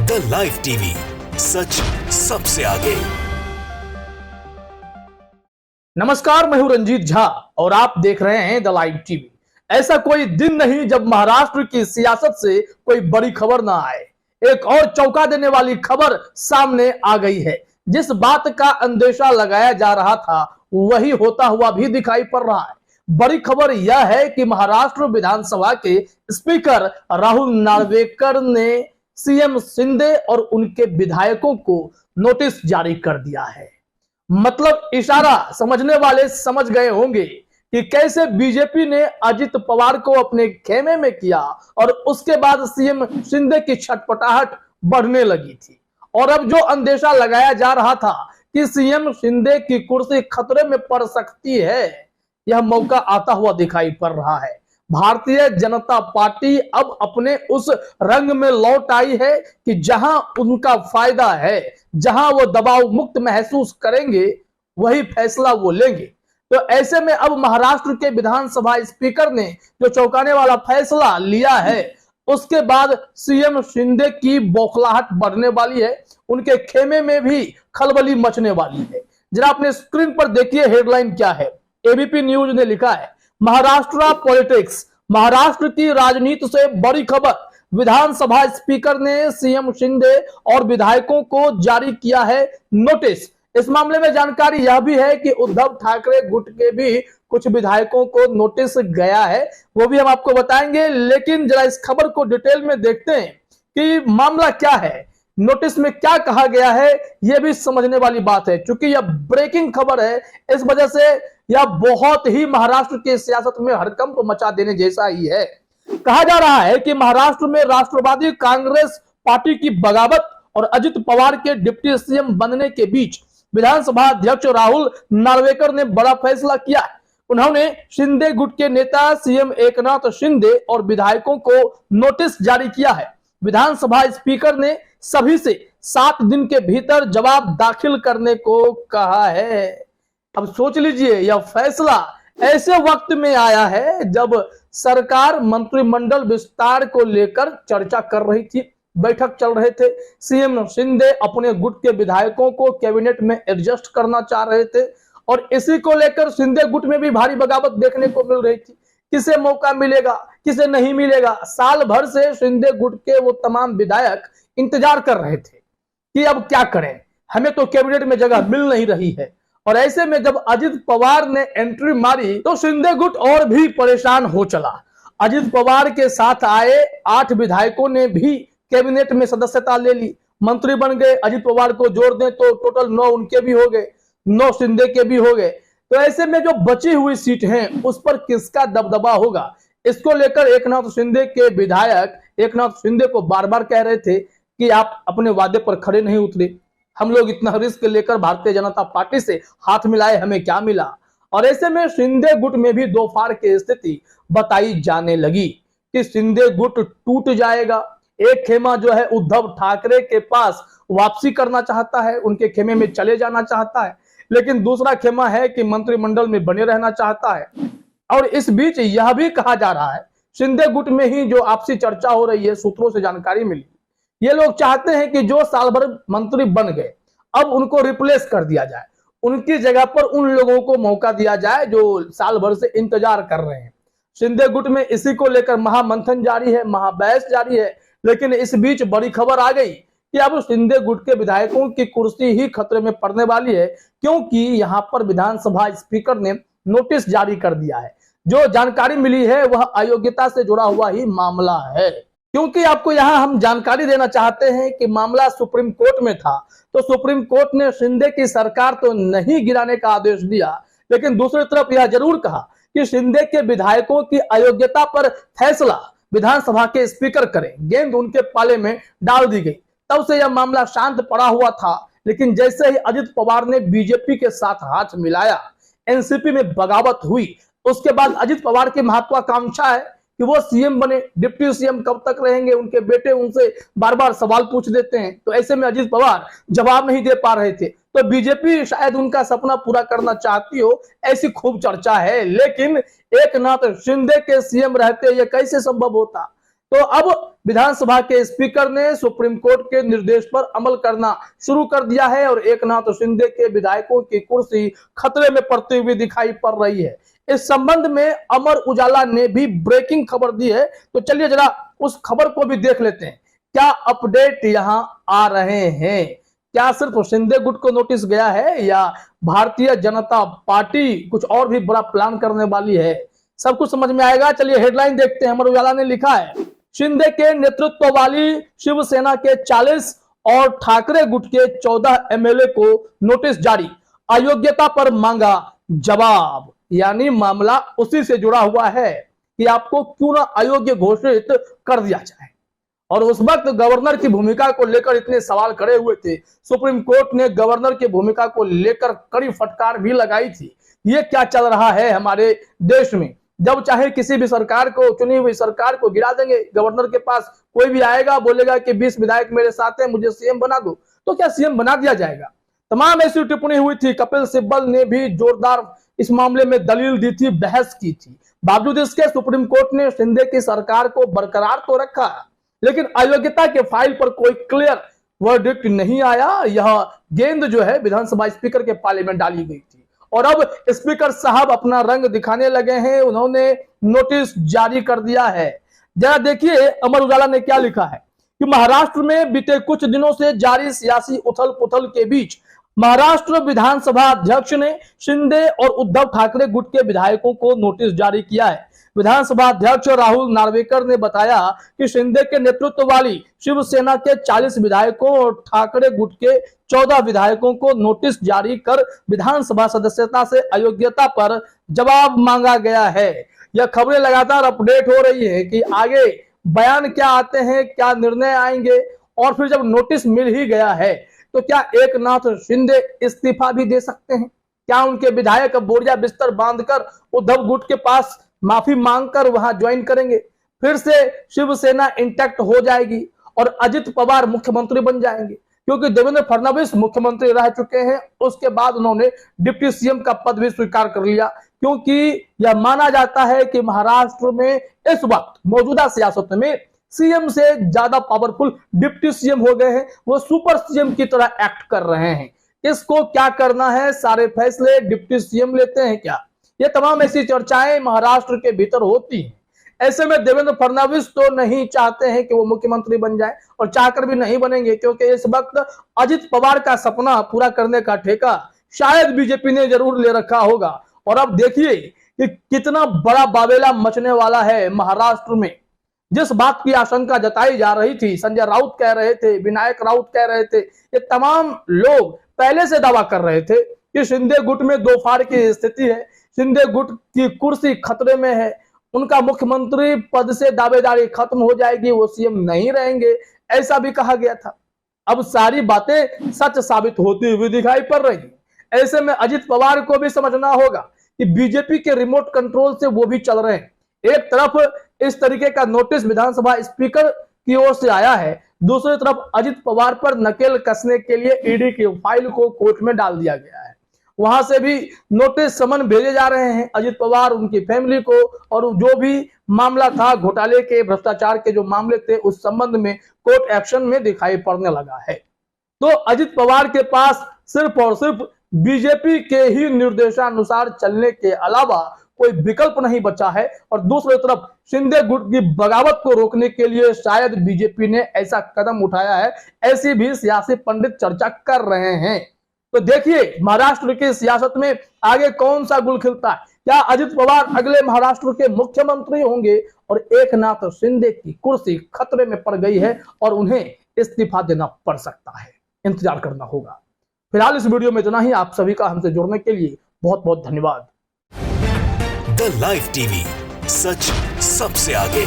The live TV, सच सबसे आगे। नमस्कार, मैं हूं रंजीत झा और आप देख रहे हैं द लाइव टीवी। ऐसा कोई दिन नहीं जब महाराष्ट्र की सियासत से कोई बड़ी खबर ना आए। एक और चौंका देने वाली खबर सामने आ गई है। जिस बात का अंदेशा लगाया जा रहा था वही होता हुआ भी दिखाई पड़ रहा है। बड़ी खबर यह है कि महाराष्ट्र विधानसभा के स्पीकर राहुल नार्वेकर ने सीएम शिंदे और उनके विधायकों को नोटिस जारी कर दिया है। मतलब इशारा समझने वाले समझ गए होंगे कि कैसे बीजेपी ने अजित पवार को अपने खेमे में किया और उसके बाद सीएम शिंदे की छटपटाहट बढ़ने लगी थी। और अब जो अंदेशा लगाया जा रहा था कि सीएम शिंदे की कुर्सी खतरे में पड़ सकती है, यह मौका आता हुआ दिखाई पड़ रहा है। भारतीय जनता पार्टी अब अपने उस रंग में लौट आई है कि जहां उनका फायदा है, जहां वो दबाव मुक्त महसूस करेंगे, वही फैसला वो लेंगे। तो ऐसे में अब महाराष्ट्र के विधानसभा स्पीकर ने जो चौंकाने वाला फैसला लिया है, उसके बाद सीएम शिंदे की बौखलाहट बढ़ने वाली है। उनके खेमे में भी खलबली मचने वाली है। जरा अपने स्क्रीन पर देखिए हेडलाइन क्या है। एबीपी न्यूज ने लिखा है, महाराष्ट्र पॉलिटिक्स, महाराष्ट्र की राजनीति से बड़ी खबर। विधानसभा स्पीकर ने सीएम शिंदे और विधायकों को जारी किया है नोटिस। इस मामले में जानकारी यह भी है कि उद्धव ठाकरे गुट के भी कुछ विधायकों को नोटिस गया है, वो भी हम आपको बताएंगे। लेकिन जरा इस खबर को डिटेल में देखते हैं कि मामला क्या है, नोटिस में क्या कहा गया है, यह भी समझने वाली बात है। क्योंकि यह ब्रेकिंग खबर है, इस वजह से यह बहुत ही महाराष्ट्र की सियासत में हड़कंप मचा देने जैसा ही है। कहा जा रहा है कि महाराष्ट्र में राष्ट्रवादी कांग्रेस पार्टी की बगावत और अजित पवार के डिप्टी सीएम बनने के बीच विधानसभा अध्यक्ष राहुल नार्वेकर ने बड़ा फैसला किया है। उन्होंने शिंदे गुट के नेता सीएम एकनाथ शिंदे और विधायकों को नोटिस जारी किया है। विधानसभा स्पीकर ने सभी से 7 दिन के भीतर जवाब दाखिल करने को कहा है। अब सोच लीजिए, यह फैसला ऐसे वक्त में आया है जब सरकार मंत्रिमंडल विस्तार को लेकर चर्चा कर रही थी, बैठक चल रहे थे। सीएम शिंदे अपने गुट के विधायकों को कैबिनेट में एडजस्ट करना चाह रहे थे और इसी को लेकर शिंदे गुट में भी भारी बगावत देखने को मिल रही थी। किसे मौका मिलेगा, किसे नहीं मिलेगा। साल भर से शिंदे गुट के वो तमाम विधायक इंतजार कर रहे थे कि अब क्या करें, हमें तो कैबिनेट में जगह मिल नहीं रही है। और ऐसे में जब अजित पवार ने एंट्री मारी तो शिंदे गुट और भी परेशान हो चला। अजित पवार के साथ आए 8 विधायकों ने भी कैबिनेट में सदस्यता ले ली, मंत्री बन गए। अजित पवार को जोड़ दें तो टोटल 9 उनके भी हो गए, 9 शिंदे के भी हो गए। तो ऐसे में जो बची हुई सीट हैं उस पर किसका दबदबा होगा, इसको लेकर एकनाथ शिंदे के विधायक एकनाथ शिंदे को बार बार कह रहे थे कि आप अपने वादे पर खड़े नहीं उतरे। हम लोग इतना रिस्क लेकर भारतीय जनता पार्टी से हाथ मिलाए, हमें क्या मिला। और ऐसे में शिंदे गुट में भी दो फाड़ की स्थिति बताई जाने लगी कि शिंदे गुट टूट जाएगा। एक खेमा जो है उद्धव ठाकरे के पास वापसी करना चाहता है, उनके खेमे में चले जाना चाहता है, लेकिन दूसरा खेमा है कि मंत्रिमंडल में बने रहना चाहता है। और इस बीच यह भी कहा जा रहा है, शिंदे गुट में ही जो आपसी चर्चा हो रही है, सूत्रों से जानकारी मिली, ये लोग चाहते हैं कि जो साल भर मंत्री बन गए अब उनको रिप्लेस कर दिया जाए, उनकी जगह पर उन लोगों को मौका दिया जाए जो साल भर से इंतजार कर रहे हैं। शिंदे गुट में इसी को लेकर महामंथन जारी है, महाबहस जारी है। लेकिन इस बीच बड़ी खबर आ गई कि अब शिंदे गुट के विधायकों की कुर्सी ही खतरे में पड़ने वाली है, क्योंकि यहां पर विधानसभा स्पीकर ने नोटिस जारी कर दिया है। जो जानकारी मिली है वह अयोग्यता से जुड़ा हुआ ही मामला है। क्योंकि आपको यहां हम जानकारी देना चाहते हैं कि मामला सुप्रीम कोर्ट में था, तो सुप्रीम कोर्ट ने शिंदे की सरकार तो नहीं गिराने का आदेश दिया, लेकिन दूसरी तरफ यह जरूर कहा कि शिंदे के विधायकों की अयोग्यता पर फैसला विधानसभा के स्पीकर करें। गेंद उनके पाले में डाल दी गई। तब से यह मामला शांत पड़ा हुआ था। लेकिन जैसे ही अजित पवार ने बीजेपी के साथ हाथ मिलाया, एनसीपी में बगावत हुई, उसके बाद अजित पवार की महत्वाकांक्षा है कि वो सीएम बने। डिप्टी सीएम कब तक रहेंगे, उनके बेटे उनसे बार बार सवाल पूछ देते हैं। तो ऐसे में अजित पवार जवाब नहीं दे पा रहे थे, तो बीजेपी शायद उनका सपना पूरा करना चाहती हो, ऐसी खूब चर्चा है। लेकिन एकनाथ शिंदे के सीएम रहते ये कैसे संभव होता। तो अब विधानसभा के स्पीकर ने सुप्रीम कोर्ट के निर्देश पर अमल करना शुरू कर दिया है और एकनाथ शिंदे के विधायकों की कुर्सी खतरे में पड़ती हुई दिखाई पड़ रही है। इस संबंध में अमर उजाला ने भी ब्रेकिंग खबर दी है, तो चलिए जरा उस खबर को भी देख लेते हैं। क्या अपडेट यहां आ रहे हैं? क्या सिर्फ शिंदे गुट को नोटिस गया है या भारतीय जनता पार्टी कुछ और भी बड़ा प्लान करने वाली है? सब कुछ समझ में आएगा। चलिए हेडलाइन देखते हैं। अमर उजाला ने लिखा है, शिंदे के नेतृत्व वाली शिवसेना के 40 और ठाकरे गुट के 14 एमएलए को नोटिस जारी, अयोग्यता पर मांगा जवाब। यानी मामला उसी से जुड़ा हुआ है कि आपको क्यों ना अयोग्य घोषित कर दिया जाए। और उस वक्त गवर्नर की भूमिका को लेकर इतने सवाल खड़े हुए थे। सुप्रीम कोर्ट ने गवर्नर की भूमिका को लेकर कड़ी फटकार भी लगाई थी। ये क्या चल रहा है हमारे देश में? जब चाहे किसी भी सरकार को, चुनी हुई सरकार को गिरा देंगे। गवर्नर के पास कोई भी आएगा, बोलेगा कि 20 विधायक मेरे साथ हैं, मुझे सीएम बना दो, तो क्या सीएम बना दिया जाएगा? तमाम ऐसी टिप्पणी हुई थी। कपिल सिब्बल ने भी जोरदार इस मामले में दलील दी थी, बहस की थी। बावजूद इसके सुप्रीम कोर्ट ने शिंदे की सरकार को बरकरार तो रखा, लेकिन अयोग्यता के फाइल पर कोई क्लियर वर्डिक्ट नहीं आया। यह गेंद जो है विधानसभा स्पीकर के पाले में डाली गई थी और अब स्पीकर साहब अपना रंग दिखाने लगे हैं। उन्होंने नोटिस जारी कर दिया है। जरा देखिए अमर उजाला ने क्या लिखा है कि महाराष्ट्र में बीते कुछ दिनों से जारी सियासी उथल पुथल के बीच महाराष्ट्र विधानसभा अध्यक्ष ने शिंदे और उद्धव ठाकरे गुट के विधायकों को नोटिस जारी किया है। विधानसभा अध्यक्ष राहुल नार्वेकर ने बताया कि शिंदे के नेतृत्व वाली शिवसेना के 40 विधायकों और ठाकरे गुट के 14 विधायकों को नोटिस जारी कर विधानसभा सदस्यता से अयोग्यता पर जवाब मांगा गया है। यह खबरें लगातार अपडेट हो रही है कि आगे बयान क्या आते हैं, क्या निर्णय आएंगे। और फिर जब नोटिस मिल ही गया है तो क्या एकनाथ शिंदे इस्तीफा भी दे सकते हैं? क्या उनके विधायक बोरिया बिस्तर बांधकर उद्धव गुट के पास माफी मांगकर वहां ज्वाइन करेंगे? फिर से शिवसेना इंटैक्ट हो जाएगी और अजित पवार मुख्यमंत्री बन जाएंगे, क्योंकि देवेंद्र फडणवीस मुख्यमंत्री रह चुके हैं। उसके बाद उन्होंने डिप्टी सीएम का पद भी स्वीकार कर लिया, क्योंकि यह माना जाता है कि महाराष्ट्र में इस वक्त मौजूदा सियासत में सीएम से ज्यादा पावरफुल डिप्टी सीएम हो गए हैं। वो सुपर सीएम की तरह एक्ट कर रहे हैं। इसको क्या करना है, सारे फैसले डिप्टी सीएम लेते हैं क्या? ये तमाम ऐसी चर्चाएं महाराष्ट्र के भीतर होती हैं। ऐसे में देवेंद्र फडणवीस तो नहीं चाहते हैं कि वो मुख्यमंत्री बन जाए और चाहकर भी नहीं बनेंगे, क्योंकि इस वक्त अजित पवार का सपना पूरा करने का ठेका शायद बीजेपी ने जरूर ले रखा होगा। और अब देखिए कि कितना बड़ा बावेला मचने वाला है महाराष्ट्र में। जिस बात की आशंका जताई जा रही थी, संजय राउत कह रहे थे, विनायक राउत कह रहे थे, ये तमाम लोग पहले से दावा कर रहे थे कि शिंदे गुट में दो फाड़ की स्थिति है, शिंदे गुट की कुर्सी खतरे में है, उनका मुख्यमंत्री पद से दावेदारी खत्म हो जाएगी, वो सीएम नहीं रहेंगे, ऐसा भी कहा गया था। अब सारी बातें सच साबित होती हुई दिखाई पड़ रही। ऐसे में अजित पवार को भी समझना होगा कि बीजेपी के रिमोट कंट्रोल से वो भी चल रहे हैं। एक तरफ इस तरीके का नोटिस विधानसभा स्पीकर की ओर से आया है, दूसरी तरफ अजित पवार पर नकेल कसने के लिए ईडी की फाइल को कोर्ट में डाल दिया गया है। वहां से भी नोटिस समन भेजे जा रहे हैं अजित पवार, उनकी फैमिली को, और जो भी मामला था घोटाले के, भ्रष्टाचार के जो मामले थे, उस संबंध में कोर्ट एक्शन में दिखाई पड़ने लगा है। तो अजित पवार के पास सिर्फ और सिर्फ बीजेपी के ही निर्देशानुसार चलने के अलावा कोई विकल्प नहीं बचा है। और दूसरी तरफ शिंदे गुट की बगावत को रोकने के लिए शायद बीजेपी ने ऐसा कदम उठाया है, ऐसी भी सियासी पंडित चर्चा कर रहे हैं। तो देखिए महाराष्ट्र की सियासत में आगे कौन सा गुल खिलता है। क्या अजित पवार अगले महाराष्ट्र के मुख्यमंत्री होंगे और एकनाथ शिंदे की कुर्सी खतरे में पड़ गई है और उन्हें इस्तीफा देना पड़ सकता है? इंतजार करना होगा। फिलहाल इस वीडियो में इतना ही। आप सभी का हमसे जुड़ने के लिए बहुत बहुत धन्यवाद। द लाइव टीवी, सच सबसे आगे।